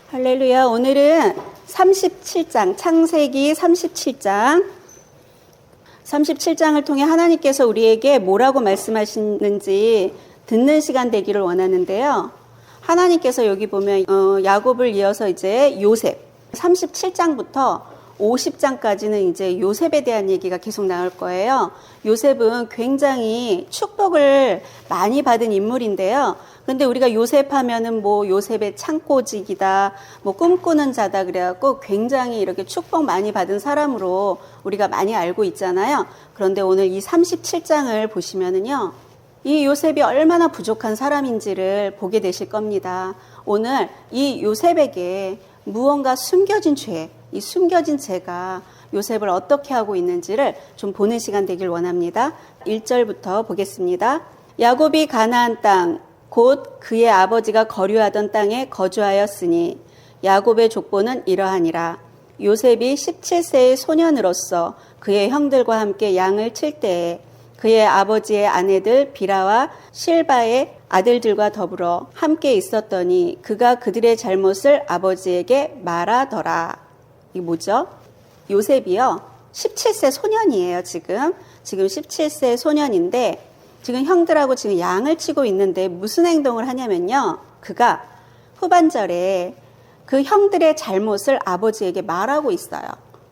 할렐루야. 오늘은 37장, 창세기 37장을 통해 하나님께서 우리에게 뭐라고 말씀하시는지 듣는 시간 되기를 원하는데요. 하나님께서 여기 보면 야곱을 이어서 이제 요셉, 37장부터 50장까지는 이제 요셉에 대한 얘기가 계속 나올 거예요. 요셉은 굉장히 축복을 많이 받은 인물인데요. 근데 우리가 요셉 하면은 뭐 요셉의 창고직이다, 뭐 꿈꾸는 자다 그래갖고 굉장히 이렇게 축복 많이 받은 사람으로 우리가 많이 알고 있잖아요. 그런데 오늘 이 37장을 보시면은요, 이 요셉이 얼마나 부족한 사람인지를 보게 되실 겁니다. 오늘 이 요셉에게 무언가 숨겨진 죄, 이 숨겨진 죄가 요셉을 어떻게 하고 있는지를 좀 보는 시간 되길 원합니다. 1절부터 보겠습니다. 야곱이 가나안 땅, 곧 그의 아버지가 거류하던 땅에 거주하였으니 야곱의 족보는 이러하니라. 요셉이 17세의 소년으로서 그의 형들과 함께 양을 칠 때에 그의 아버지의 아내들 비라와 실바의 아들들과 더불어 함께 있었더니 그가 그들의 잘못을 아버지에게 말하더라. 이게 뭐죠? 요셉이요, 17세 소년이에요. 지금 17세 소년인데 지금 형들하고 지금 양을 치고 있는데 무슨 행동을 하냐면요, 그가 후반절에 그 형들의 잘못을 아버지에게 말하고 있어요.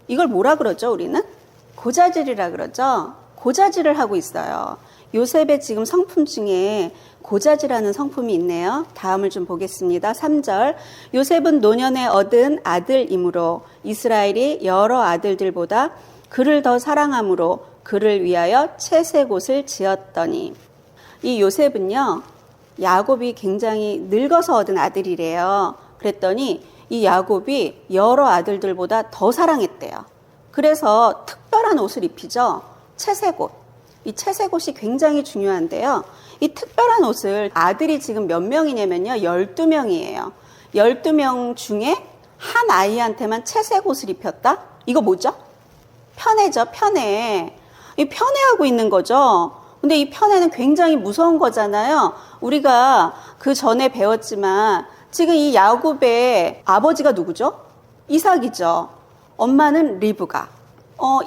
이걸 뭐라 그러죠? 우리는 고자질이라 그러죠. 고자질을 하고 있어요. 요셉의 지금 성품 중에 고자질하는 성품이 있네요. 다음을 좀 보겠습니다. 3절. 요셉은 노년에 얻은 아들이므로 이스라엘이 여러 아들들보다 그를 더 사랑함으로 그를 위하여 채색옷을 지었더니. 이 요셉은요, 야곱이 굉장히 늙어서 얻은 아들이래요. 그랬더니 이 야곱이 여러 아들들보다 더 사랑했대요. 그래서 특별한 옷을 입히죠. 채색옷. 이 채색옷이 굉장히 중요한데요. 이 특별한 옷을 아들이 지금 몇 명이냐면요, 12명이에요. 12명 중에 한 아이한테만 채색옷을 입혔다? 이거 뭐죠? 편애죠, 편애. 이 편애하고 있는 거죠. 근데 이 편애는 굉장히 무서운 거잖아요. 우리가 그 전에 배웠지만 지금 이 야곱의 아버지가 누구죠? 이삭이죠. 엄마는 리브가.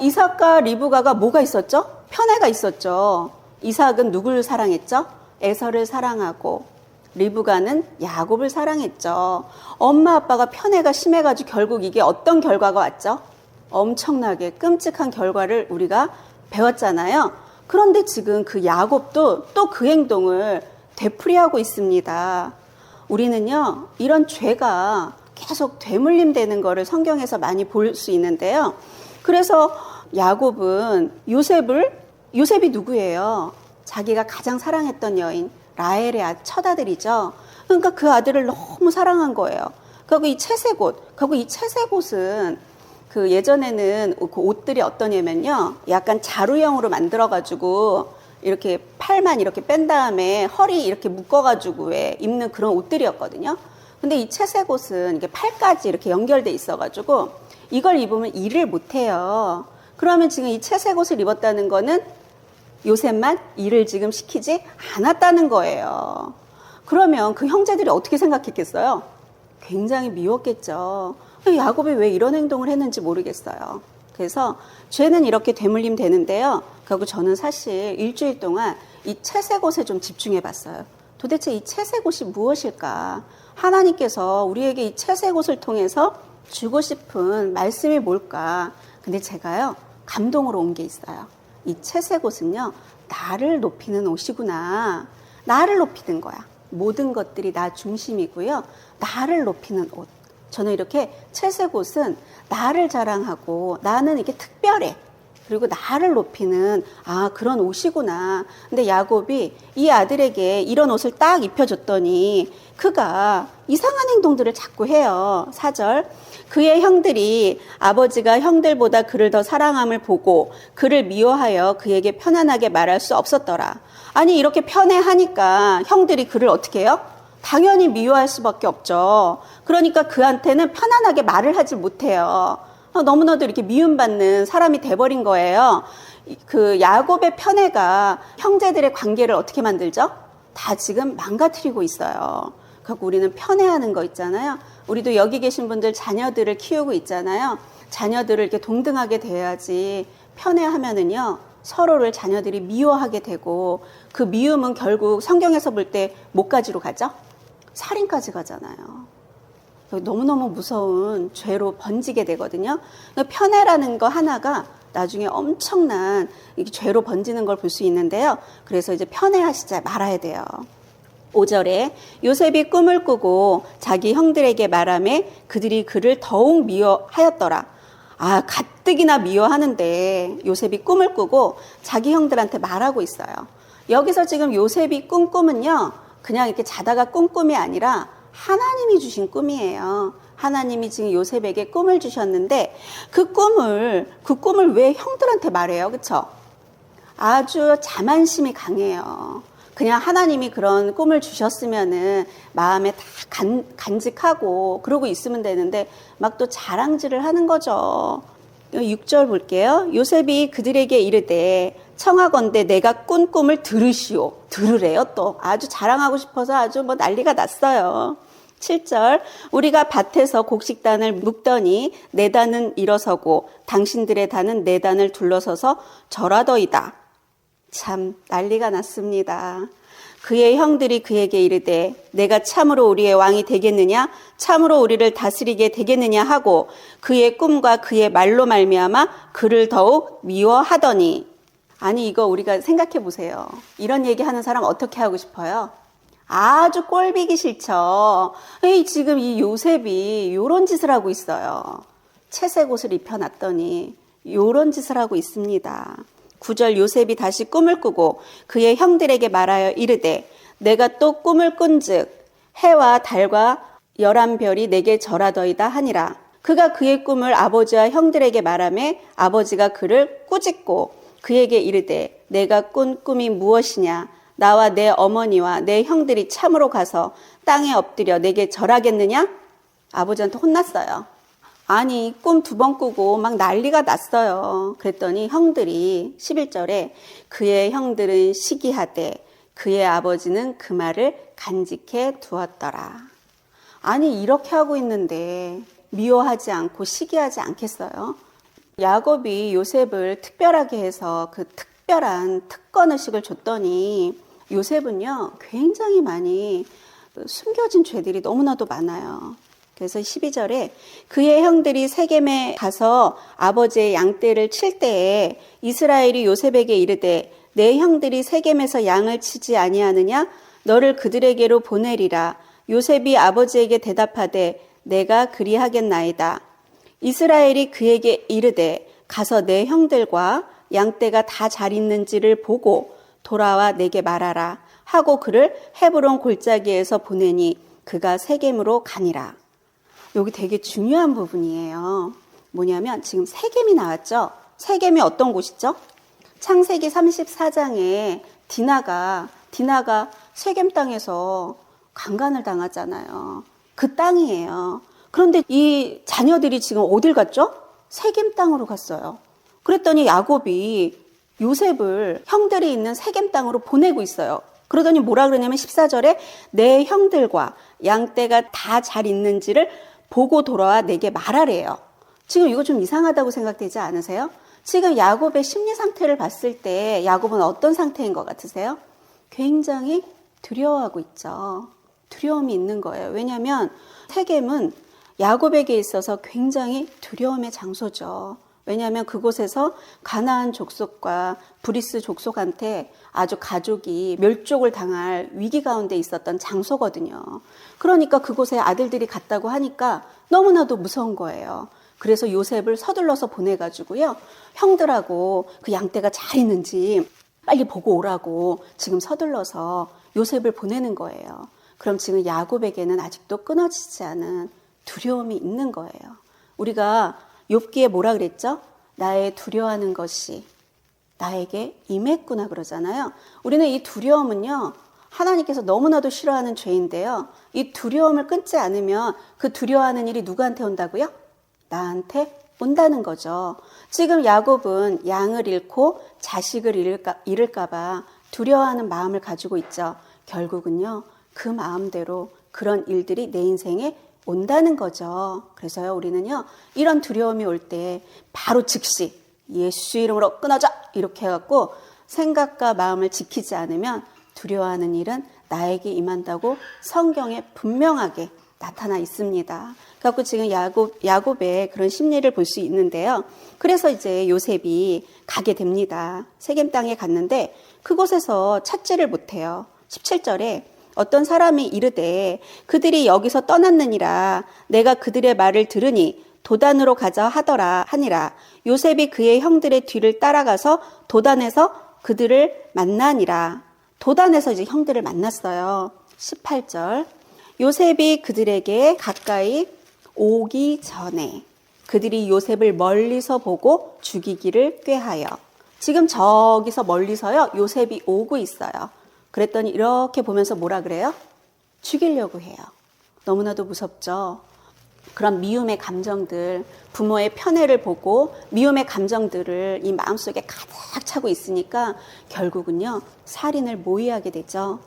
이삭과 리브가가 뭐가 있었죠? 편애가 있었죠. 이삭은 누구를 사랑했죠? 에서를 사랑하고, 리브가는 야곱을 사랑했죠. 엄마 아빠가 편애가 심해가지고 결국 이게 어떤 결과가 왔죠? 엄청나게 끔찍한 결과를 우리가 배웠잖아요. 그런데 지금 그 야곱도 또 그 행동을 되풀이하고 있습니다. 우리는요, 이런 죄가 계속 되물림 되는 거를 성경에서 많이 볼 수 있는데요. 그래서 야곱은 요셉이 누구예요? 자기가 가장 사랑했던 여인 라헬의 첫 아들이죠. 그러니까 그 아들을 너무 사랑한 거예요. 그리고 이 채색옷은 그 예전에는 그 옷들이 어떠냐면요, 약간 자루형으로 만들어가지고 이렇게 팔만 이렇게 뺀 다음에 허리 이렇게 묶어가지고 왜 입는 그런 옷들이었거든요. 근데 이 채색옷은 이게 팔까지 이렇게 연결돼 있어가지고 이걸 입으면 일을 못해요. 그러면 지금 이 채색옷을 입었다는 거는 요셉만 일을 지금 시키지 않았다는 거예요. 그러면 그 형제들이 어떻게 생각했겠어요? 굉장히 미웠겠죠. 야곱이 왜 이런 행동을 했는지 모르겠어요. 그래서 죄는 이렇게 되물림 되는데요. 그리고 저는 사실 일주일 동안 이 채색옷에 좀 집중해 봤어요. 도대체 이 채색옷이 무엇일까? 하나님께서 우리에게 이 채색옷을 통해서 주고 싶은 말씀이 뭘까? 근데 제가요, 감동으로 온 게 있어요. 이 채색옷은요, 나를 높이는 옷이구나. 나를 높이는 거야. 모든 것들이 나 중심이고요. 나를 높이는 옷. 저는 이렇게 채색옷은 나를 자랑하고 나는 이게 특별해. 그리고 나를 높이는 그런 옷이구나. 근데 야곱이 이 아들에게 이런 옷을 딱 입혀줬더니 그가 이상한 행동들을 자꾸 해요. 4절. 그의 형들이 아버지가 형들보다 그를 더 사랑함을 보고 그를 미워하여 그에게 편안하게 말할 수 없었더라. 아니, 이렇게 편애하니까 형들이 그를 어떻게 해요? 당연히 미워할 수밖에 없죠. 그러니까 그한테는 편안하게 말을 하지 못해요. 너무나도 이렇게 미움받는 사람이 돼버린 거예요. 그 야곱의 편애가 형제들의 관계를 어떻게 만들죠? 다 지금 망가뜨리고 있어요. 그리고 우리는 편애하는 거 있잖아요. 우리도 여기 계신 분들 자녀들을 키우고 있잖아요. 자녀들을 이렇게 동등하게 대해야지 편애하면은요, 서로를 자녀들이 미워하게 되고, 그 미움은 결국 성경에서 볼 때 뭐까지로 가죠? 살인까지 가잖아요. 너무너무 무서운 죄로 번지게 되거든요. 편애라는 거 하나가 나중에 엄청난 죄로 번지는 걸 볼 수 있는데요. 그래서 이제 편애하시지 말아야 돼요. 5절에 요셉이 꿈을 꾸고 자기 형들에게 말하매 그들이 그를 더욱 미워하였더라. 가뜩이나 미워하는데 요셉이 꿈을 꾸고 자기 형들한테 말하고 있어요. 여기서 지금 요셉이 꾼 꿈은요, 그냥 이렇게 자다가 꾼 꿈이 아니라 하나님이 주신 꿈이에요. 하나님이 지금 요셉에게 꿈을 주셨는데 그 꿈을 왜 형들한테 말해요? 그쵸? 아주 자만심이 강해요. 그냥 하나님이 그런 꿈을 주셨으면은 마음에 다 간직하고 그러고 있으면 되는데 막 또 자랑질을 하는 거죠. 6절 볼게요. 요셉이 그들에게 이르되 청하건대 내가 꾼 꿈을 들으시오. 들으래요 또. 아주 자랑하고 싶어서 아주 뭐 난리가 났어요. 7절 우리가 밭에서 곡식단을 묶더니 내 단은 일어서고 당신들의 단은 내 단을 둘러서서 절하더이다. 참 난리가 났습니다. 그의 형들이 그에게 이르되 내가 참으로 우리의 왕이 되겠느냐 참으로 우리를 다스리게 되겠느냐 하고 그의 꿈과 그의 말로 말미암아 그를 더욱 미워하더니. 아니 이거 우리가 생각해 보세요. 이런 얘기하는 사람 어떻게 하고 싶어요? 아주 꼴보기 싫죠. 지금 이 요셉이 요런 짓을 하고 있어요. 채색 옷을 입혀놨더니 요런 짓을 하고 있습니다. 9절 요셉이 다시 꿈을 꾸고 그의 형들에게 말하여 이르되 내가 또 꿈을 꾼즉 해와 달과 11별이 내게 절하더이다 하니라. 그가 그의 꿈을 아버지와 형들에게 말하매 아버지가 그를 꾸짖고 그에게 이르되 내가 꾼 꿈이 무엇이냐 나와 내 어머니와 내 형들이 참으로 가서 땅에 엎드려 내게 절하겠느냐? 아버지한테 혼났어요. 아니 꿈 2번 꾸고 막 난리가 났어요. 그랬더니 형들이 11절에 그의 형들은 시기하되 그의 아버지는 그 말을 간직해 두었더라. 아니 이렇게 하고 있는데 미워하지 않고 시기하지 않겠어요? 야곱이 요셉을 특별하게 해서 그 특별한 특권의식을 줬더니 요셉은요 굉장히 많이 숨겨진 죄들이 너무나도 많아요. 그래서 12절에 그의 형들이 세겜에 가서 아버지의 양떼를 칠 때에 이스라엘이 요셉에게 이르되 내 형들이 세겜에서 양을 치지 아니하느냐 너를 그들에게로 보내리라. 요셉이 아버지에게 대답하되 내가 그리하겠나이다. 이스라엘이 그에게 이르되 가서 내 형들과 양떼가 다 잘 있는지를 보고 돌아와 내게 말하라 하고 그를 헤브론 골짜기에서 보내니 그가 세겜으로 가니라. 여기 되게 중요한 부분이에요. 뭐냐면 지금 세겜이 나왔죠. 세겜이 어떤 곳이죠? 창세기 34장에 디나가 세겜 땅에서 강간을 당하잖아요. 그 땅이에요. 그런데 이 자녀들이 지금 어딜 갔죠? 세겜 땅으로 갔어요. 그랬더니 야곱이 요셉을 형들이 있는 세겜 땅으로 보내고 있어요. 그러더니 뭐라 그러냐면 14절에 내 형들과 양떼가 다 잘 있는지를 보고 돌아와 내게 말하래요. 지금 이거 좀 이상하다고 생각되지 않으세요? 지금 야곱의 심리 상태를 봤을 때 야곱은 어떤 상태인 것 같으세요? 굉장히 두려워하고 있죠. 두려움이 있는 거예요. 왜냐하면 세겜은 야곱에게 있어서 굉장히 두려움의 장소죠. 왜냐하면 그곳에서 가나안 족속과 브리스 족속한테 아주 가족이 멸족을 당할 위기 가운데 있었던 장소거든요. 그러니까 그곳에 아들들이 갔다고 하니까 너무나도 무서운 거예요. 그래서 요셉을 서둘러서 보내가지고요. 형들하고 그 양떼가 잘 있는지 빨리 보고 오라고 지금 서둘러서 요셉을 보내는 거예요. 그럼 지금 야곱에게는 아직도 끊어지지 않은 두려움이 있는 거예요. 우리가 욥기에 뭐라 그랬죠? 나의 두려워하는 것이 나에게 임했구나 그러잖아요. 우리는 이 두려움은요. 하나님께서 너무나도 싫어하는 죄인데요. 이 두려움을 끊지 않으면 그 두려워하는 일이 누구한테 온다고요? 나한테 온다는 거죠. 지금 야곱은 양을 잃고 자식을 잃을까 봐 두려워하는 마음을 가지고 있죠. 결국은요. 그 마음대로 그런 일들이 내 인생에 온다는 거죠. 그래서요, 우리는요, 이런 두려움이 올 때 바로 즉시 예수 이름으로 끊어져! 이렇게 해갖고 생각과 마음을 지키지 않으면 두려워하는 일은 나에게 임한다고 성경에 분명하게 나타나 있습니다. 그래갖고 지금 야곱의 그런 심리를 볼 수 있는데요. 그래서 이제 요셉이 가게 됩니다. 세겜 땅에 갔는데 그곳에서 찾지를 못해요. 17절에 어떤 사람이 이르되 그들이 여기서 떠났느니라 내가 그들의 말을 들으니 도단으로 가자 하니라. 요셉이 그의 형들의 뒤를 따라가서 도단에서 그들을 만나니라. 도단에서 이제 형들을 만났어요. 18절. 요셉이 그들에게 가까이 오기 전에 그들이 요셉을 멀리서 보고 죽이기를 꾀하여. 지금 저기서 멀리서요, 요셉이 오고 있어요. 그랬더니 이렇게 보면서 뭐라 그래요? 죽이려고 해요. 너무나도 무섭죠? 그런 미움의 감정들, 부모의 편애를 보고 미움의 감정들을 이 마음속에 가득 차고 있으니까 결국은요, 살인을 모의하게 되죠.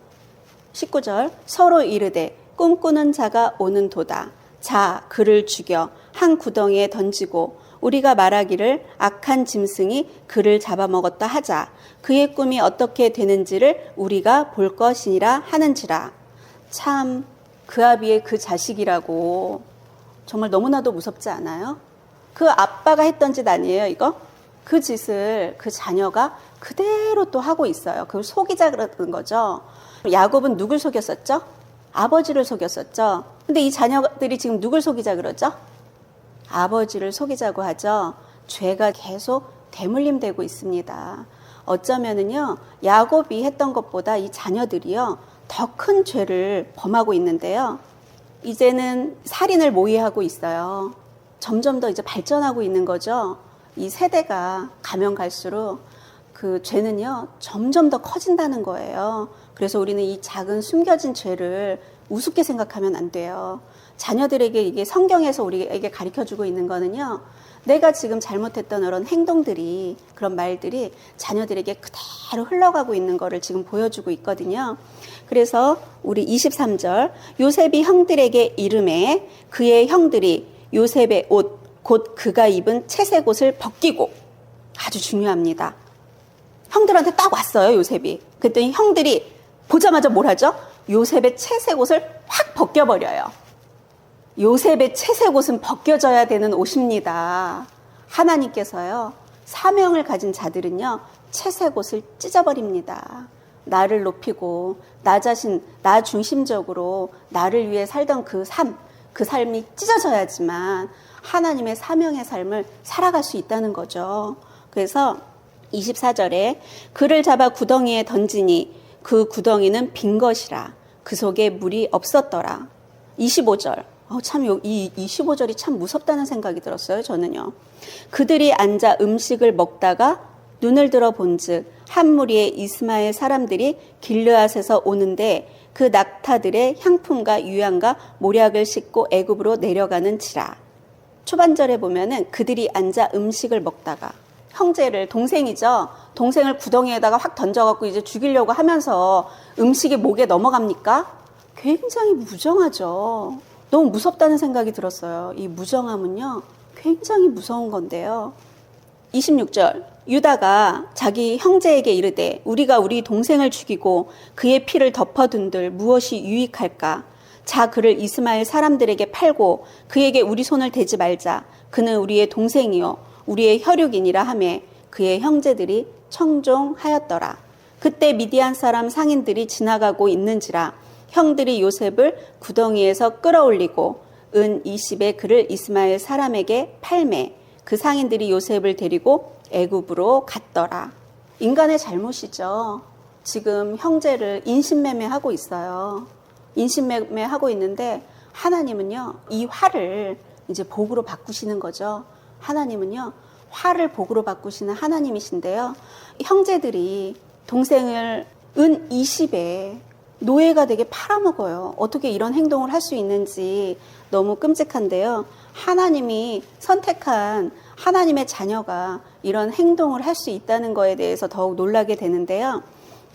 19절, 서로 이르되 꿈꾸는 자가 오는 도다. 자, 그를 죽여 한 구덩이에 던지고 우리가 말하기를 악한 짐승이 그를 잡아먹었다 하자. 그의 꿈이 어떻게 되는지를 우리가 볼 것이니라 하는지라. 참, 그 아비의 그 자식이라고 정말 너무나도 무섭지 않아요? 그 아빠가 했던 짓 아니에요, 이거? 그 짓을 그 자녀가 그대로 또 하고 있어요. 그걸 속이자 그러는 거죠. 야곱은 누굴 속였었죠? 아버지를 속였었죠. 근데 이 자녀들이 지금 누굴 속이자 그러죠? 아버지를 속이자고 하죠. 죄가 계속 대물림되고 있습니다. 어쩌면은요, 야곱이 했던 것보다 이 자녀들이요, 더 큰 죄를 범하고 있는데요. 이제는 살인을 모의하고 있어요. 점점 더 이제 발전하고 있는 거죠. 이 세대가 가면 갈수록 그 죄는요, 점점 더 커진다는 거예요. 그래서 우리는 이 작은 숨겨진 죄를 우습게 생각하면 안 돼요. 자녀들에게 이게 성경에서 우리에게 가르쳐주고 있는 거는요, 내가 지금 잘못했던 그런 행동들이, 그런 말들이 자녀들에게 그대로 흘러가고 있는 거를 지금 보여주고 있거든요. 그래서 우리 23절, 요셉이 형들에게 이르매 그의 형들이 요셉의 옷, 곧 그가 입은 채색 옷을 벗기고, 아주 중요합니다. 형들한테 딱 왔어요, 요셉이. 그랬더니 형들이 보자마자 뭘 하죠? 요셉의 채색 옷을 확 벗겨버려요. 요셉의 채색 옷은 벗겨져야 되는 옷입니다. 하나님께서요, 사명을 가진 자들은요, 채색 옷을 찢어버립니다. 나를 높이고 나 자신, 나 중심적으로 나를 위해 살던 그 삶이 찢어져야지만 하나님의 사명의 삶을 살아갈 수 있다는 거죠. 그래서 24절에 그를 잡아 구덩이에 던지니 그 구덩이는 빈 것이라 그 속에 물이 없었더라. 25절. 이 25절이 참 무섭다는 생각이 들었어요, 저는요. 그들이 앉아 음식을 먹다가 눈을 들어 본즉 한 무리의 이스마엘 사람들이 길르앗에서 오는데 그 낙타들의 향품과 유향과 모략을 싣고 애굽으로 내려가는지라. 초반절에 보면은 그들이 앉아 음식을 먹다가 형제를, 동생이죠. 동생을 구덩이에다가 확 던져갖고 이제 죽이려고 하면서 음식이 목에 넘어갑니까? 굉장히 무정하죠. 너무 무섭다는 생각이 들었어요. 이 무정함은요, 굉장히 무서운 건데요. 26절, 유다가 자기 형제에게 이르되 우리가 우리 동생을 죽이고 그의 피를 덮어둔들 무엇이 유익할까? 자, 그를 이스마엘 사람들에게 팔고 그에게 우리 손을 대지 말자. 그는 우리의 동생이요 우리의 혈육이니라 하매 그의 형제들이 청종하였더라. 그때 미디안 사람 상인들이 지나가고 있는지라 형들이 요셉을 구덩이에서 끌어올리고 은 20에 그를 이스마엘 사람에게 팔매 그 상인들이 요셉을 데리고 애굽으로 갔더라. 인간의 잘못이죠. 지금 형제를 인신매매하고 있어요. 인신매매하고 있는데 하나님은요, 이 화를 이제 복으로 바꾸시는 거죠. 하나님은요, 화를 복으로 바꾸시는 하나님이신데요. 형제들이 동생을 은 20에 노예가 되게 팔아먹어요. 어떻게 이런 행동을 할 수 있는지 너무 끔찍한데요. 하나님이 선택한 하나님의 자녀가 이런 행동을 할 수 있다는 거에 대해서 더욱 놀라게 되는데요.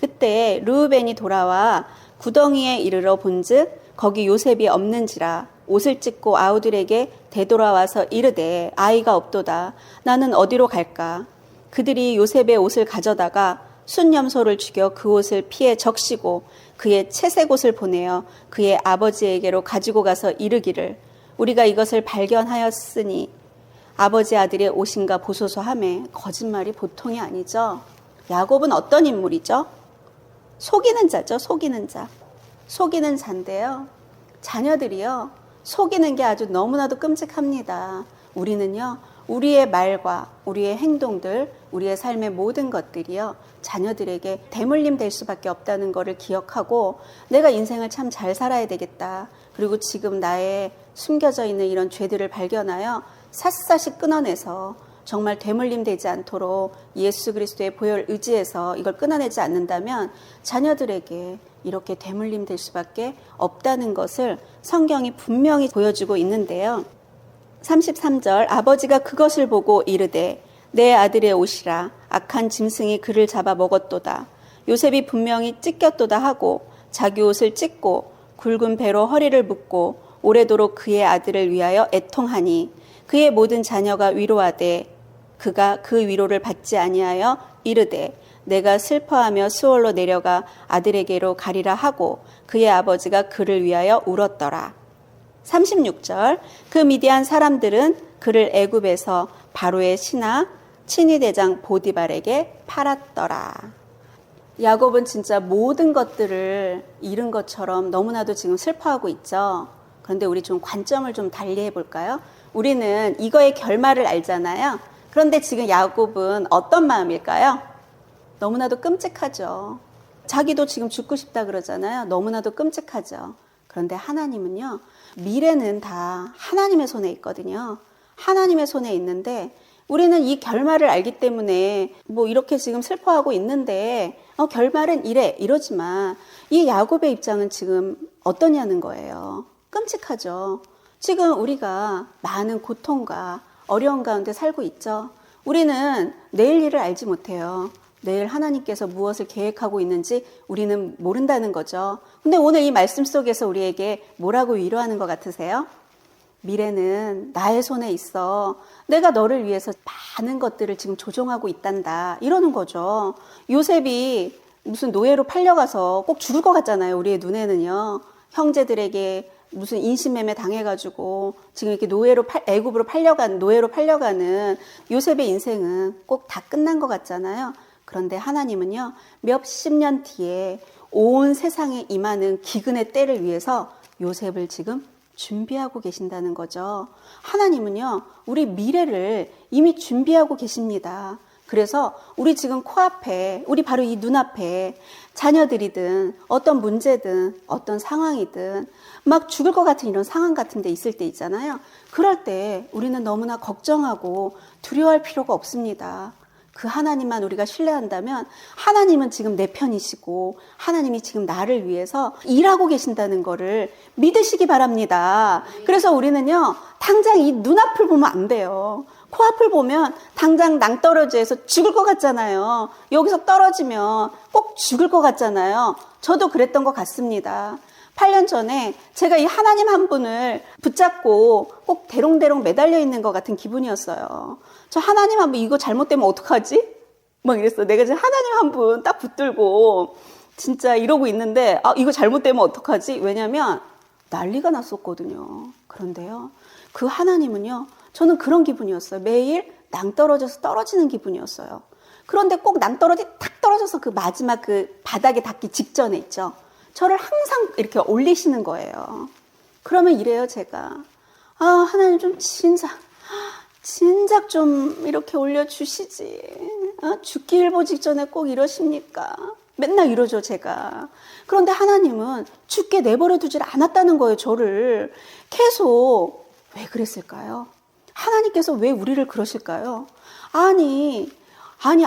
그때 르우벤이 돌아와 구덩이에 이르러 본즉 거기 요셉이 없는지라 옷을 찢고 아우들에게 되돌아와서 이르되 아이가 없도다. 나는 어디로 갈까? 그들이 요셉의 옷을 가져다가 순염소를 죽여 그 옷을 피에 적시고 그의 채색 옷을 보내어 그의 아버지에게로 가지고 가서 이르기를 우리가 이것을 발견하였으니 아버지 아들의 옷인가 보소서 하매 거짓말이 보통이 아니죠. 야곱은 어떤 인물이죠? 속이는 자죠. 속이는 자. 속이는 자인데요. 자녀들이요. 속이는 게 아주 너무나도 끔찍합니다. 우리는요. 우리의 말과 우리의 행동들, 우리의 삶의 모든 것들이요. 자녀들에게 대물림 될 수밖에 없다는 것을 기억하고 내가 인생을 참 잘 살아야 되겠다. 그리고 지금 나의 숨겨져 있는 이런 죄들을 발견하여 샅샅이 끊어내서 정말 되물림 되지 않도록 예수 그리스도의 보혈 의지해서 이걸 끊어내지 않는다면 자녀들에게 이렇게 되물림 될 수밖에 없다는 것을 성경이 분명히 보여주고 있는데요. 33절 아버지가 그것을 보고 이르되 내 아들의 옷이라 악한 짐승이 그를 잡아 먹었도다. 요셉이 분명히 찢겼도다 하고 자기 옷을 찢고 굵은 배로 허리를 묶고 오래도록 그의 아들을 위하여 애통하니 그의 모든 자녀가 위로하되 그가 그 위로를 받지 아니하여 이르되 내가 슬퍼하며 수월로 내려가 아들에게로 가리라 하고 그의 아버지가 그를 위하여 울었더라. 36절 그 미디안 사람들은 그를 애굽에서 바로의 신하 친위 대장 보디발에게 팔았더라. 야곱은 진짜 모든 것들을 잃은 것처럼 너무나도 지금 슬퍼하고 있죠. 그런데 우리 좀 관점을 좀 달리 해볼까요? 우리는 이거의 결말을 알잖아요. 그런데 지금 야곱은 어떤 마음일까요? 너무나도 끔찍하죠. 자기도 지금 죽고 싶다 그러잖아요. 너무나도 끔찍하죠. 그런데 하나님은요. 미래는 다 하나님의 손에 있거든요. 하나님의 손에 있는데 우리는 이 결말을 알기 때문에 뭐 이렇게 지금 슬퍼하고 있는데 결말은 이래 이러지만 이 야곱의 입장은 지금 어떠냐는 거예요. 끔찍하죠. 지금 우리가 많은 고통과 어려운 가운데 살고 있죠. 우리는 내일 일을 알지 못해요. 내일 하나님께서 무엇을 계획하고 있는지 우리는 모른다는 거죠. 근데 오늘 이 말씀 속에서 우리에게 뭐라고 위로하는 것 같으세요? 미래는 나의 손에 있어. 내가 너를 위해서 많은 것들을 지금 조종하고 있단다. 이러는 거죠. 요셉이 무슨 노예로 팔려가서 꼭 죽을 것 같잖아요. 우리의 눈에는요. 형제들에게 무슨 인신매매 당해가지고 지금 이렇게 애굽으로 노예로 팔려가는 요셉의 인생은 꼭 다 끝난 것 같잖아요. 그런데 하나님은요, 몇십 년 뒤에 온 세상에 임하는 기근의 때를 위해서 요셉을 지금 준비하고 계신다는 거죠. 하나님은요, 우리 미래를 이미 준비하고 계십니다. 그래서 우리 지금 코앞에, 우리 바로 이 눈앞에 자녀들이든 어떤 문제든 어떤 상황이든 막 죽을 것 같은 이런 상황 같은 데 있을 때 있잖아요. 그럴 때 우리는 너무나 걱정하고 두려워할 필요가 없습니다. 그 하나님만 우리가 신뢰한다면 하나님은 지금 내 편이시고 하나님이 지금 나를 위해서 일하고 계신다는 거를 믿으시기 바랍니다. 그래서 우리는요, 당장 이 눈앞을 보면 안 돼요. 코앞을 보면 당장 낭떠러지에서 죽을 것 같잖아요. 여기서 떨어지면 꼭 죽을 것 같잖아요. 저도 그랬던 것 같습니다. 8년 전에 제가 이 하나님 한 분을 붙잡고 꼭 대롱대롱 매달려 있는 것 같은 기분이었어요. 저 하나님 한 분 이거 잘못되면 어떡하지? 막 이랬어요. 내가 지금 하나님 한 분 딱 붙들고 진짜 이러고 있는데 이거 잘못되면 어떡하지? 왜냐면 난리가 났었거든요. 그런데요. 그 하나님은요. 저는 그런 기분이었어요. 매일 낭떠러져서 떨어지는 기분이었어요. 그런데 꼭 낭떠러지 탁 떨어져서 그 마지막 그 바닥에 닿기 직전에 있죠. 저를 항상 이렇게 올리시는 거예요. 그러면 이래요, 제가. 하나님 좀 진작 좀 이렇게 올려주시지. 죽기 일보 직전에 꼭 이러십니까? 맨날 이러죠, 제가. 그런데 하나님은 죽게 내버려 두질 않았다는 거예요, 저를. 계속. 왜 그랬을까요? 하나님께서 왜 우리를 그러실까요? 아니,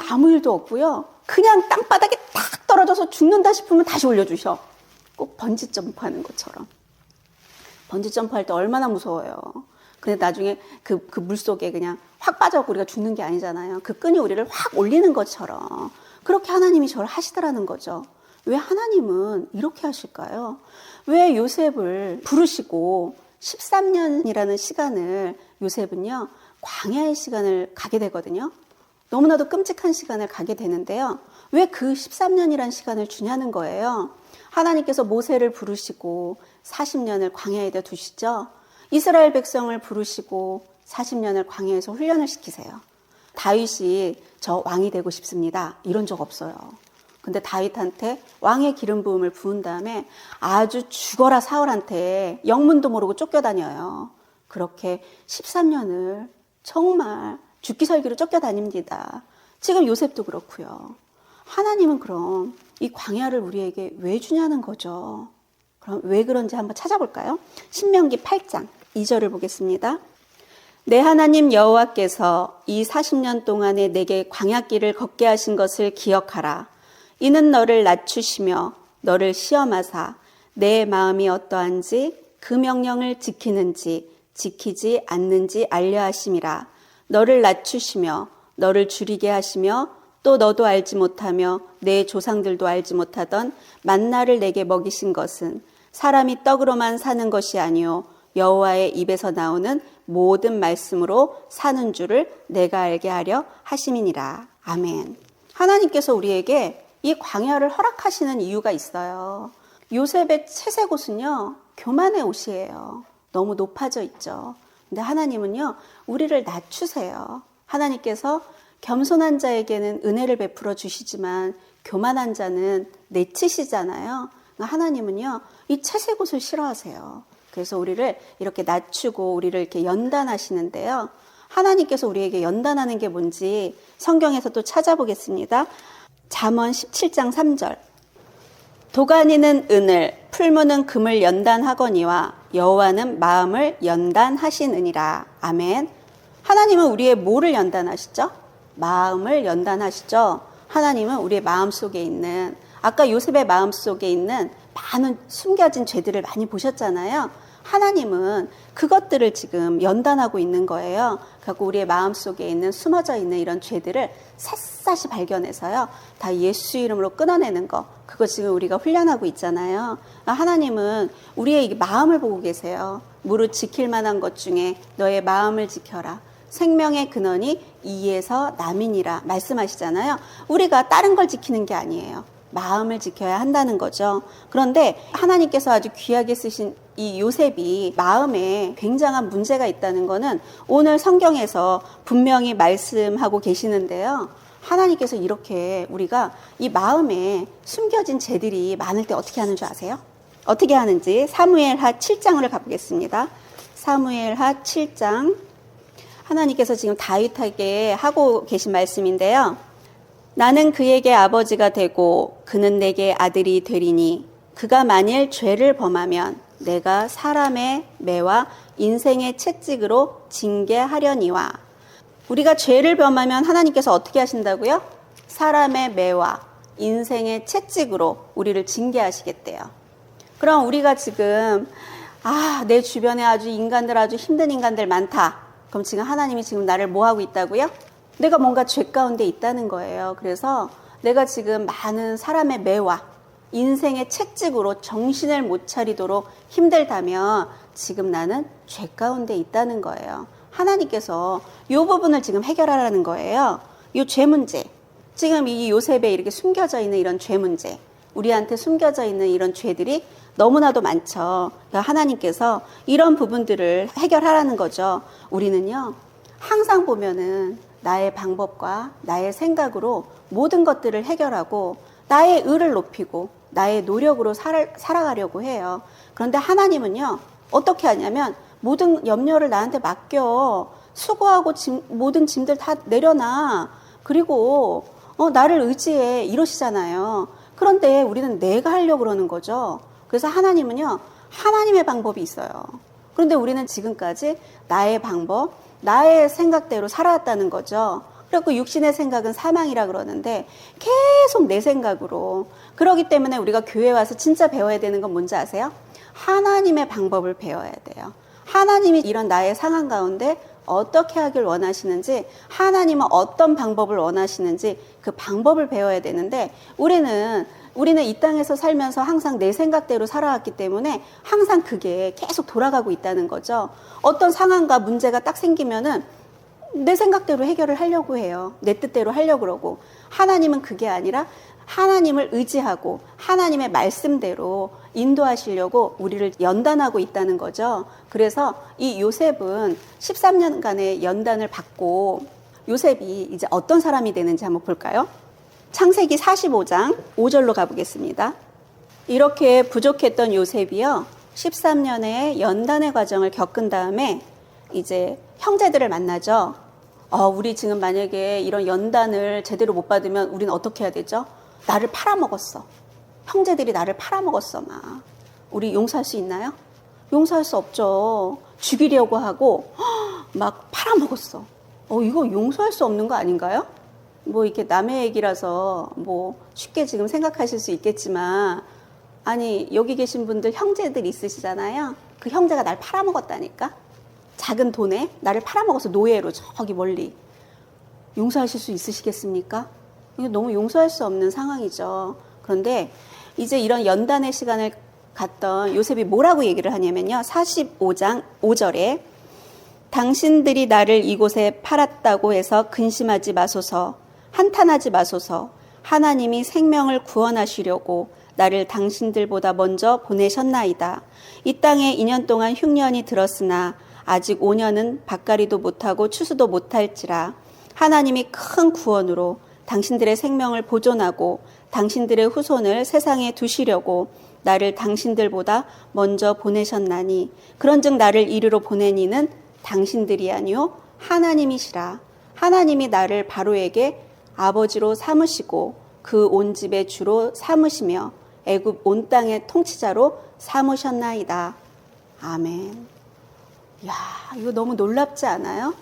아무 일도 없고요. 그냥 땅바닥에 탁 떨어져서 죽는다 싶으면 다시 올려주셔. 꼭 번지 점프하는 것처럼. 번지 점프할 때 얼마나 무서워요. 근데 나중에 그 물속에 그냥 확 빠져서 우리가 죽는 게 아니잖아요. 그 끈이 우리를 확 올리는 것처럼. 그렇게 하나님이 저를 하시더라는 거죠. 왜 하나님은 이렇게 하실까요? 왜 요셉을 부르시고 13년이라는 시간을 요셉은요, 광야의 시간을 가게 되거든요. 너무나도 끔찍한 시간을 가게 되는데요. 왜 그 13년이라는 시간을 주냐는 거예요. 하나님께서 모세를 부르시고 40년을 광야에다 두시죠. 이스라엘 백성을 부르시고 40년을 광야에서 훈련을 시키세요. 다윗이 저 왕이 되고 싶습니다. 이런 적 없어요. 근데 다윗한테 왕의 기름 부음을 부은 다음에 아주 죽어라 사울한테 영문도 모르고 쫓겨다녀요. 그렇게 13년을 정말 죽기 살기로 쫓겨다닙니다. 지금 요셉도 그렇고요. 하나님은 그럼 이 광야를 우리에게 왜 주냐는 거죠. 그럼 왜 그런지 한번 찾아볼까요? 신명기 8장 2절을 보겠습니다. 내 하나님 여호와께서 이 40년 동안에 내게 광야길을 걷게 하신 것을 기억하라. 이는 너를 낮추시며 너를 시험하사 내 마음이 어떠한지 그 명령을 지키는지 지키지 않는지 알려 하심이라. 너를 낮추시며 너를 줄이게 하시며 또 너도 알지 못하며 내 조상들도 알지 못하던 만나를 내게 먹이신 것은 사람이 떡으로만 사는 것이 아니요 여호와의 입에서 나오는 모든 말씀으로 사는 줄을 내가 알게 하려 하심이니라. 아멘. 하나님께서 우리에게 이 광야를 허락하시는 이유가 있어요. 요셉의 채색 옷은요, 교만의 옷이에요. 너무 높아져 있죠. 근데 하나님은요, 우리를 낮추세요. 하나님께서 겸손한 자에게는 은혜를 베풀어 주시지만 교만한 자는 내치시잖아요. 하나님은요, 이 채색 옷을 싫어하세요. 그래서 우리를 이렇게 낮추고 우리를 이렇게 연단하시는데요. 하나님께서 우리에게 연단하는 게 뭔지 성경에서 또 찾아보겠습니다. 잠언 17장 3절. 도가니는 은을, 풀무는 금을 연단하거니와 여호와는 마음을 연단하시느니라. 아멘. 하나님은 우리의 뭐를 연단하시죠? 마음을 연단하시죠. 하나님은 우리의 마음속에 있는, 아까 요셉의 마음속에 있는 많은 숨겨진 죄들을 많이 보셨잖아요. 하나님은 그것들을 지금 연단하고 있는 거예요. 그래서 우리의 마음속에 있는 숨어져 있는 이런 죄들을 샅샅이 발견해서요, 다 예수 이름으로 끊어내는 거, 그거 지금 우리가 훈련하고 있잖아요. 하나님은 우리의 마음을 보고 계세요. 무릇 지킬 만한 것 중에 너의 마음을 지켜라. 생명의 근원이 이에서 남이니라 말씀하시잖아요. 우리가 다른 걸 지키는 게 아니에요. 마음을 지켜야 한다는 거죠. 그런데 하나님께서 아주 귀하게 쓰신 이 요셉이 마음에 굉장한 문제가 있다는 거는 오늘 성경에서 분명히 말씀하고 계시는데요. 하나님께서 이렇게 우리가 이 마음에 숨겨진 죄들이 많을 때 어떻게 하는 줄 아세요? 어떻게 하는지 사무엘하 7장을 가보겠습니다. 사무엘하 7장. 하나님께서 지금 다윗에게 하고 계신 말씀인데요. 나는 그에게 아버지가 되고 그는 내게 아들이 되리니 그가 만일 죄를 범하면 내가 사람의 매와 인생의 채찍으로 징계하려니와. 우리가 죄를 범하면 하나님께서 어떻게 하신다고요? 사람의 매와 인생의 채찍으로 우리를 징계하시겠대요. 그럼 우리가 지금 내 주변에 아주 힘든 인간들 많다. 그럼 지금 하나님이 지금 나를 뭐 하고 있다고요? 내가 뭔가 죄 가운데 있다는 거예요. 그래서 내가 지금 많은 사람의 매와 인생의 채찍으로 정신을 못 차리도록 힘들다면 지금 나는 죄 가운데 있다는 거예요. 하나님께서 이 부분을 지금 해결하라는 거예요. 이 죄 문제. 지금 이 요셉에 이렇게 숨겨져 있는 이런 죄 문제. 우리한테 숨겨져 있는 이런 죄들이 너무나도 많죠. 그러니까 하나님께서 이런 부분들을 해결하라는 거죠. 우리는요, 항상 보면은 나의 방법과 나의 생각으로 모든 것들을 해결하고 나의 의를 높이고 나의 노력으로 살아가려고 해요. 그런데 하나님은요, 어떻게 하냐면 모든 염려를 나한테 맡겨. 수고하고 모든 짐들 다 내려놔. 그리고 나를 의지해. 이러시잖아요. 그런데 우리는 내가 하려고 그러는 거죠. 그래서 하나님은요, 하나님의 방법이 있어요. 그런데 우리는 지금까지 나의 방법, 나의 생각대로 살아왔다는 거죠. 그리고 육신의 생각은 사망이라 그러는데 계속 내 생각으로. 그러기 때문에 우리가 교회 와서 진짜 배워야 되는 건 뭔지 아세요? 하나님의 방법을 배워야 돼요. 하나님이 이런 나의 상황 가운데 어떻게 하길 원하시는지, 하나님은 어떤 방법을 원하시는지 그 방법을 배워야 되는데 우리는 우리는 이 땅에서 살면서 항상 내 생각대로 살아왔기 때문에 항상 그게 계속 돌아가고 있다는 거죠. 어떤 상황과 문제가 딱 생기면은 내 생각대로 해결을 하려고 해요. 내 뜻대로 하려고 그러고. 하나님은 그게 아니라 하나님을 의지하고 하나님의 말씀대로 인도하시려고 우리를 연단하고 있다는 거죠. 그래서 이 요셉은 13년간의 연단을 받고 요셉이 이제 어떤 사람이 되는지 한번 볼까요? 창세기 45장 5절로 가보겠습니다. 이렇게 부족했던 요셉이요, 13년의 연단의 과정을 겪은 다음에 이제 형제들을 만나죠. 우리 지금 만약에 이런 연단을 제대로 못 받으면 우리는 어떻게 해야 되죠? 나를 팔아먹었어. 형제들이 나를 팔아먹었어. 막 우리 용서할 수 있나요? 용서할 수 없죠. 죽이려고 하고 막 팔아먹었어. 이거 용서할 수 없는 거 아닌가요? 뭐 이렇게 남의 얘기라서 뭐 쉽게 지금 생각하실 수 있겠지만, 아니 여기 계신 분들 형제들 있으시잖아요. 그 형제가 날 팔아먹었다니까. 작은 돈에 나를 팔아먹어서 노예로 저기 멀리. 용서하실 수 있으시겠습니까? 이거 너무 용서할 수 없는 상황이죠. 그런데 이제 이런 연단의 시간을 갔던 요셉이 뭐라고 얘기를 하냐면요, 45장 5절에 당신들이 나를 이곳에 팔았다고 해서 근심하지 마소서, 한탄하지 마소서. 하나님이 생명을 구원하시려고 나를 당신들보다 먼저 보내셨나이다. 이 땅에 2년 동안 흉년이 들었으나 아직 5년은 밭갈이도 못하고 추수도 못할지라. 하나님이 큰 구원으로 당신들의 생명을 보존하고 당신들의 후손을 세상에 두시려고 나를 당신들보다 먼저 보내셨나니, 그런즉 나를 이리로 보낸 이는 당신들이 아니요 하나님이시라. 하나님이 나를 바로에게 아버지로 삼으시고 그 온 집의 주로 삼으시며 애굽 온 땅의 통치자로 삼으셨나이다. 아멘. 야, 이거 너무 놀랍지 않아요?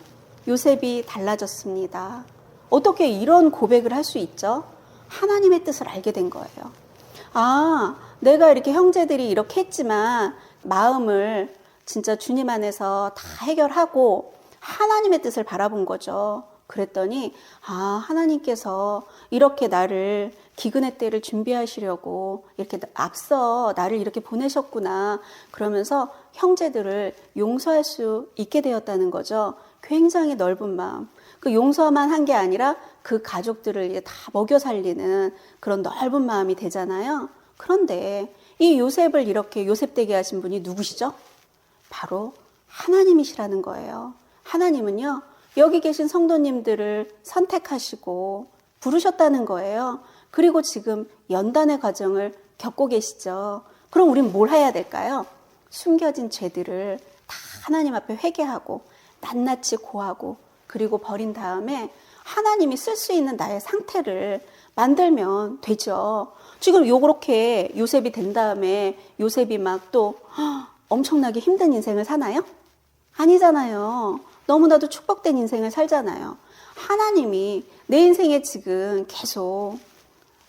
요셉이 달라졌습니다. 어떻게 이런 고백을 할 수 있죠? 하나님의 뜻을 알게 된 거예요. 내가 이렇게 형제들이 이렇게 했지만 마음을 진짜 주님 안에서 다 해결하고 하나님의 뜻을 바라본 거죠. 그랬더니 하나님께서 이렇게 나를 기근의 때를 준비하시려고 이렇게 앞서 나를 이렇게 보내셨구나. 그러면서 형제들을 용서할 수 있게 되었다는 거죠. 굉장히 넓은 마음. 그 용서만 한 게 아니라 그 가족들을 이제 다 먹여 살리는 그런 넓은 마음이 되잖아요. 그런데 이 요셉을 이렇게 요셉되게 하신 분이 누구시죠? 바로 하나님이시라는 거예요. 하나님은요, 여기 계신 성도님들을 선택하시고 부르셨다는 거예요. 그리고 지금 연단의 과정을 겪고 계시죠. 그럼 우린 뭘 해야 될까요? 숨겨진 죄들을 다 하나님 앞에 회개하고 낱낱이 고하고 그리고 버린 다음에 하나님이 쓸 수 있는 나의 상태를 만들면 되죠. 지금 요렇게 요셉이 된 다음에 요셉이 막 또 엄청나게 힘든 인생을 사나요? 아니잖아요. 너무나도 축복된 인생을 살잖아요. 하나님이 내 인생에 지금 계속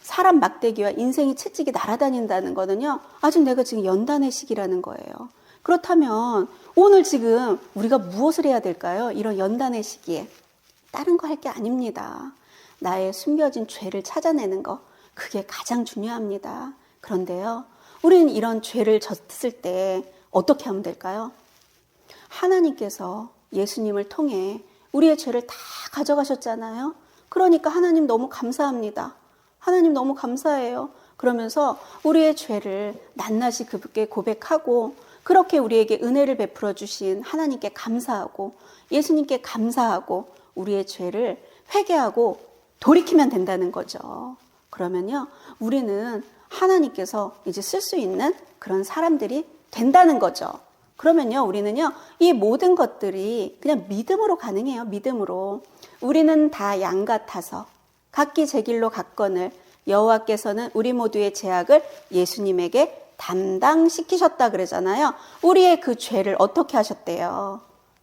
사람 막대기와 인생이 채찍이 날아다닌다는 거는요, 아직 내가 지금 연단의 시기라는 거예요. 그렇다면 오늘 지금 우리가 무엇을 해야 될까요? 이런 연단의 시기에. 다른 거 할 게 아닙니다. 나의 숨겨진 죄를 찾아내는 거, 그게 가장 중요합니다. 그런데요, 우리는 이런 죄를 졌을 때 어떻게 하면 될까요? 하나님께서 예수님을 통해 우리의 죄를 다 가져가셨잖아요. 그러니까 하나님 너무 감사합니다. 하나님 너무 감사해요. 그러면서 우리의 죄를 낱낱이 그분께 고백하고, 그렇게 우리에게 은혜를 베풀어 주신 하나님께 감사하고 예수님께 감사하고 우리의 죄를 회개하고 돌이키면 된다는 거죠. 그러면요, 우리는 하나님께서 이제 쓸 수 있는 그런 사람들이 된다는 거죠. 그러면요, 우리는요, 이 모든 것들이 그냥 믿음으로 가능해요. 믿음으로. 우리는 다 양 같아서 각기 제 길로 갔거늘 여호와께서는 우리 모두의 죄악을 예수님에게 담당시키셨다 그러잖아요. 우리의 그 죄를 어떻게 하셨대요?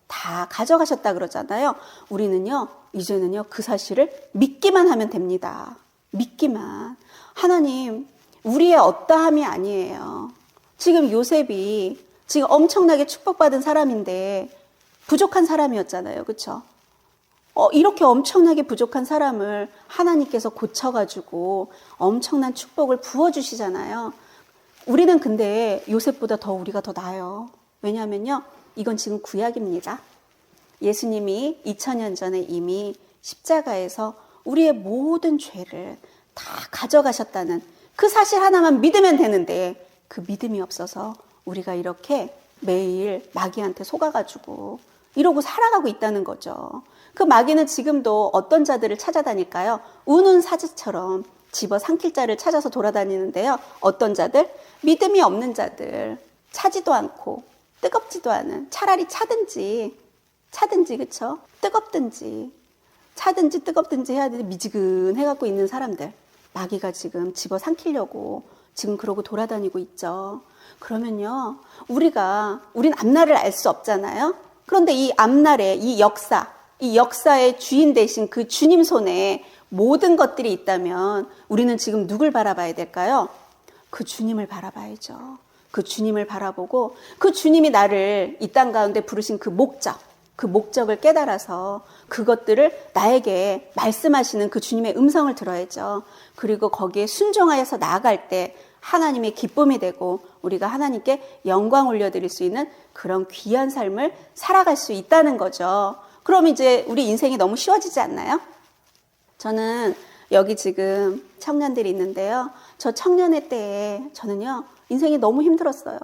다 가져가셨다 그러잖아요. 우리는요, 이제는요, 그 사실을 믿기만 하면 됩니다. 믿기만. 하나님, 우리의 어떠함이 아니에요. 지금 요셉이 지금 엄청나게 축복받은 사람인데 부족한 사람이었잖아요. 그렇죠? 이렇게 엄청나게 부족한 사람을 하나님께서 고쳐가지고 엄청난 축복을 부어주시잖아요. 우리는 근데 요셉보다 우리가 더 나아요. 왜냐하면요, 이건 지금 구약입니다. 예수님이 2000년 전에 이미 십자가에서 우리의 모든 죄를 다 가져가셨다는 그 사실 하나만 믿으면 되는데, 그 믿음이 없어서 우리가 이렇게 매일 마귀한테 속아가지고 이러고 살아가고 있다는 거죠. 그 마귀는 지금도 어떤 자들을 찾아다닐까요? 우는 사자처럼 집어삼킬 자를 찾아서 돌아다니는데요. 어떤 자들? 믿음이 없는 자들, 차지도 않고 뜨겁지도 않은, 차라리 차든지 그쵸? 뜨겁든지 차든지 뜨겁든지 해야 되는데 미지근해갖고 있는 사람들, 마귀가 지금 집어삼키려고 지금 그러고 돌아다니고 있죠. 그러면요, 우린 앞날을 알 수 없잖아요. 그런데 이 앞날에 이 역사의 주인 되신 그 주님 손에 모든 것들이 있다면 우리는 지금 누굴 바라봐야 될까요? 그 주님을 바라봐야죠. 그 주님을 바라보고 그 주님이 나를 이 땅 가운데 부르신 그 목적을 깨달아서 그것들을 나에게 말씀하시는 그 주님의 음성을 들어야죠. 그리고 거기에 순종하여서 나아갈 때 하나님의 기쁨이 되고 우리가 하나님께 영광 올려드릴 수 있는 그런 귀한 삶을 살아갈 수 있다는 거죠. 그럼 이제 우리 인생이 너무 쉬워지지 않나요? 저는 여기 지금 청년들이 있는데요. 저 청년의 때에 저는요, 인생이 너무 힘들었어요.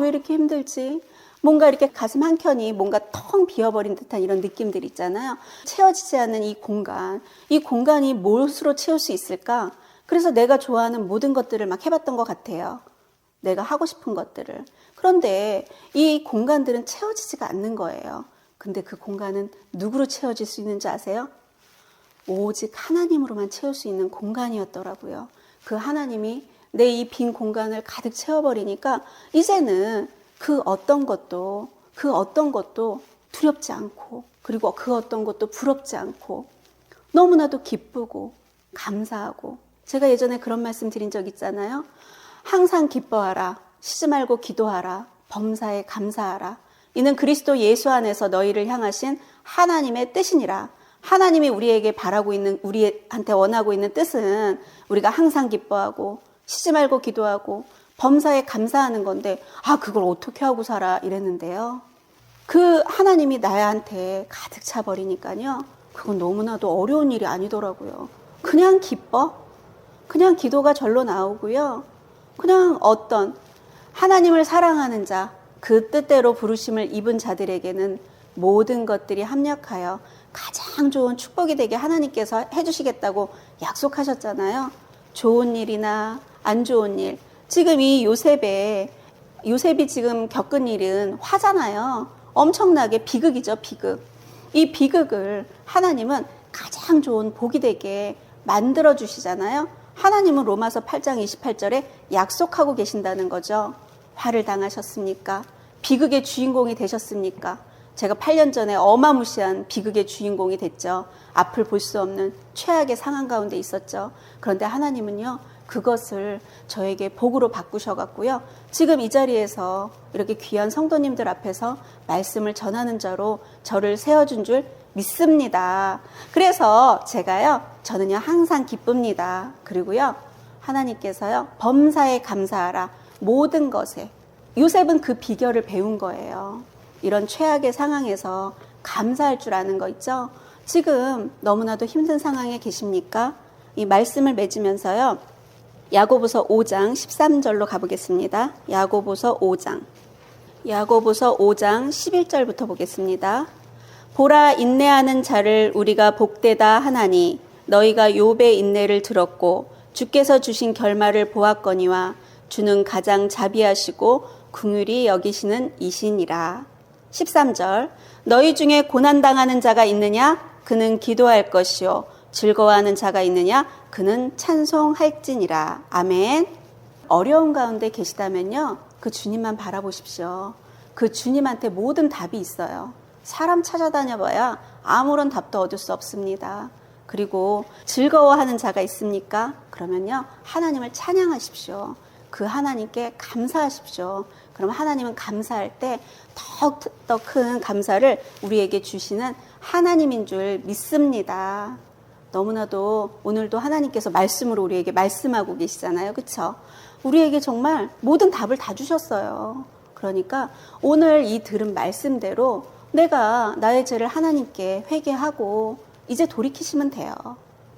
왜 이렇게 힘들지? 뭔가 이렇게 가슴 한켠이 뭔가 텅 비어버린 듯한 이런 느낌들 있잖아요. 채워지지 않는 이 공간이 무엇으로 채울 수 있을까? 그래서 내가 좋아하는 모든 것들을 막 해봤던 것 같아요. 내가 하고 싶은 것들을. 그런데 이 공간들은 채워지지가 않는 거예요. 근데 그 공간은 누구로 채워질 수 있는지 아세요? 오직 하나님으로만 채울 수 있는 공간이었더라고요. 그 하나님이 내 이 빈 공간을 가득 채워버리니까 이제는 그 어떤 것도 두렵지 않고, 그리고 그 어떤 것도 부럽지 않고 너무나도 기쁘고 감사하고, 제가 예전에 그런 말씀 드린 적 있잖아요. 항상 기뻐하라, 쉬지 말고 기도하라, 범사에 감사하라. 이는 그리스도 예수 안에서 너희를 향하신 하나님의 뜻이니라. 하나님이 우리에게 우리한테 원하고 있는 뜻은 우리가 항상 기뻐하고 쉬지 말고 기도하고 범사에 감사하는 건데, 그걸 어떻게 하고 살아? 이랬는데요. 그 하나님이 나한테 가득 차버리니까요, 그건 너무나도 어려운 일이 아니더라고요. 그냥 기뻐? 그냥 기도가 절로 나오고요. 그냥 어떤 하나님을 사랑하는 자, 그 뜻대로 부르심을 입은 자들에게는 모든 것들이 합력하여 가장 좋은 축복이 되게 하나님께서 해주시겠다고 약속하셨잖아요. 좋은 일이나 안 좋은 일. 지금 이 요셉이 지금 겪은 일은 화잖아요. 엄청나게 비극이죠, 비극. 이 비극을 하나님은 가장 좋은 복이 되게 만들어 주시잖아요. 하나님은 로마서 8장 28절에 약속하고 계신다는 거죠. 화를 당하셨습니까? 비극의 주인공이 되셨습니까? 제가 8년 전에 어마무시한 비극의 주인공이 됐죠. 앞을 볼 수 없는 최악의 상황 가운데 있었죠. 그런데 하나님은요, 그것을 저에게 복으로 바꾸셔갖고요, 지금 이 자리에서 이렇게 귀한 성도님들 앞에서 말씀을 전하는 자로 저를 세워준 줄 믿습니다. 그래서 저는요 항상 기쁩니다. 그리고요, 하나님께서요 범사에 감사하라, 모든 것에. 요셉은 그 비결을 배운 거예요. 이런 최악의 상황에서 감사할 줄 아는 거 있죠. 지금 너무나도 힘든 상황에 계십니까? 이 말씀을 맺으면서요, 야고보서 5장 13절로 가보겠습니다. 야고보서 5장 11절부터 보겠습니다. 보라, 인내하는 자를 우리가 복되다 하나니 너희가 욥의 인내를 들었고 주께서 주신 결말을 보았거니와 주는 가장 자비하시고 긍휼히 여기시는 이시니라. 13절, 너희 중에 고난당하는 자가 있느냐? 그는 기도할 것이요. 즐거워하는 자가 있느냐? 그는 찬송할지니라. 아멘. 어려운 가운데 계시다면요, 그 주님만 바라보십시오. 그 주님한테 모든 답이 있어요. 사람 찾아다녀봐야 아무런 답도 얻을 수 없습니다. 그리고 즐거워하는 자가 있습니까? 그러면요, 하나님을 찬양하십시오. 그 하나님께 감사하십시오. 그럼 하나님은 감사할 때 더욱더 큰 감사를 우리에게 주시는 하나님인 줄 믿습니다. 너무나도 오늘도 하나님께서 말씀으로 우리에게 말씀하고 계시잖아요. 그렇죠? 우리에게 정말 모든 답을 다 주셨어요. 그러니까 오늘 이 들은 말씀대로 내가 나의 죄를 하나님께 회개하고 이제 돌이키시면 돼요.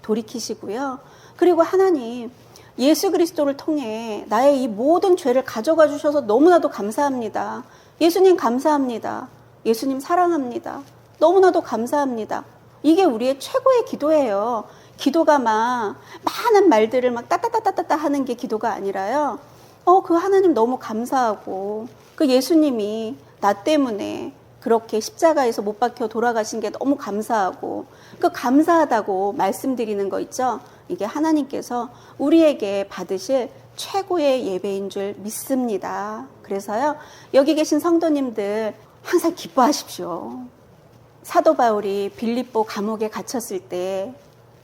돌이키시고요. 그리고 하나님 예수 그리스도를 통해 나의 이 모든 죄를 가져가 주셔서 너무나도 감사합니다. 예수님 감사합니다. 예수님 사랑합니다. 너무나도 감사합니다. 이게 우리의 최고의 기도예요. 기도가 막 많은 말들을 막 따따따따따 하는 게 기도가 아니라요. 그 하나님 너무 감사하고 그 예수님이 나 때문에 그렇게 십자가에서 못 박혀 돌아가신 게 너무 감사하고 그 감사하다고 말씀드리는 거 있죠. 이게 하나님께서 우리에게 받으실 최고의 예배인 줄 믿습니다. 그래서요, 여기 계신 성도님들 항상 기뻐하십시오. 사도 바울이 빌립보 감옥에 갇혔을 때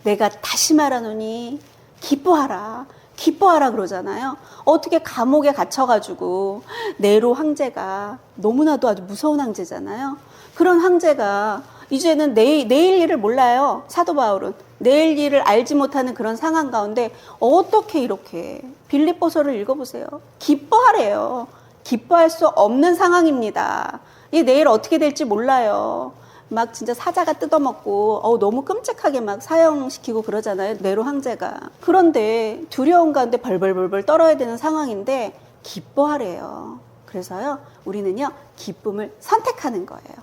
내가 다시 말하노니 기뻐하라. 기뻐하라 그러잖아요. 어떻게 감옥에 갇혀가지고 네로 황제가 너무나도 아주 무서운 황제잖아요. 그런 황제가 이제는 내일 일을 몰라요. 사도 바울은 내일 일을 알지 못하는 그런 상황 가운데 어떻게 이렇게 빌립보서를 읽어보세요. 기뻐하래요. 기뻐할 수 없는 상황입니다. 이 내일 어떻게 될지 몰라요. 막 진짜 사자가 뜯어먹고 너무 끔찍하게 막 사형시키고 그러잖아요. 네로 황제가. 그런데 두려운 가운데 벌벌벌벌 떨어야 되는 상황인데 기뻐하래요. 그래서요, 우리는요, 기쁨을 선택하는 거예요.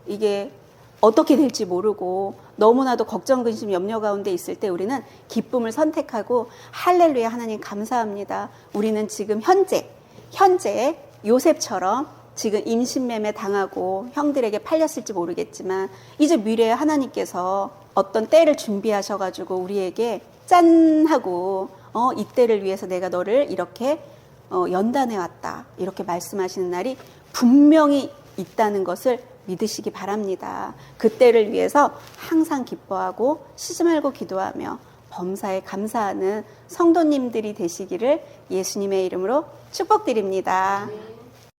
이게 어떻게 될지 모르고 너무나도 걱정, 근심, 염려 가운데 있을 때 우리는 기쁨을 선택하고 할렐루야 하나님 감사합니다. 우리는 지금 현재 요셉처럼 지금 임신매매 당하고 형들에게 팔렸을지 모르겠지만 이제 미래에 하나님께서 어떤 때를 준비하셔가지고 우리에게 짠 하고 이 때를 위해서 내가 너를 이렇게 연단해 왔다 이렇게 말씀하시는 날이 분명히 있다는 것을 믿으시기 바랍니다. 그 때를 위해서 항상 기뻐하고 쉬지 말고 기도하며 범사에 감사하는 성도님들이 되시기를 예수님의 이름으로 축복드립니다.